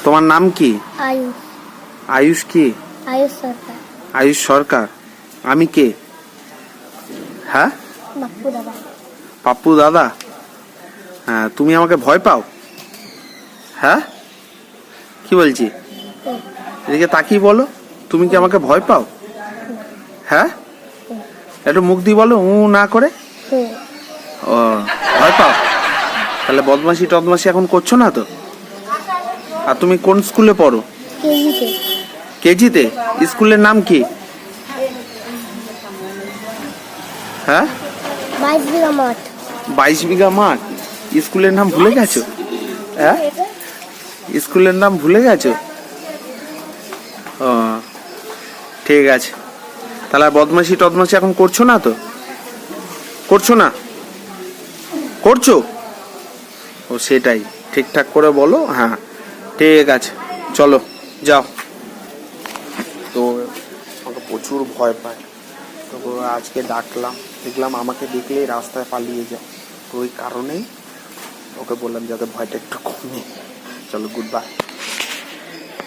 তোমার নাম কি? আয়ুষ। আয়ুষ কি? আয়ুষ সরকার। আয়ুষ সরকার। আমি কে? হ্যাঁ, বাপ্পু দাদা। পাপ্পু দাদা। হ্যাঁ, তুমি আমাকে ভয় পাও? হ্যাঁ, কি বলছি? এদিকে তাকিয়ে বলো, তুমি কি আমাকে ভয় পাও? হ্যাঁ, একটু মুখ দিয়ে বলো উ না করে। ও, ভয় পাও? তাহলে বদমাশি টদমাশি এখন করছো না তো? আর তুমি কোন স্কুলে পড়ো? কেজিতে। কেজিতে? স্কুলের নাম কি? হ্যাঁ, 22 বিঘা মাঠ। 22 বিঘা মাঠ। স্কুলের নাম ভুলে গেছো? হ্যাঁ, স্কুলের নাম ভুলে গেছো? ও, ঠিক আছে। তাহলে আর বদমাশি টদমাশি এখন করছো না তো? করছো না? করছো? ও, সেটাই ঠিকঠাক করে বলো। হ্যাঁ, ঠিক আছে, চলো যাও। তো আমাকে প্রচুর ভয় পায়, তো আজকে ডাকলাম, দেখলাম আমাকে দেখলেই রাস্তায় পালিয়ে যায়, তো ওই কারণেই ওকে বললাম যাতে ভয়টা একটু কমে। চলো, গুড বাই।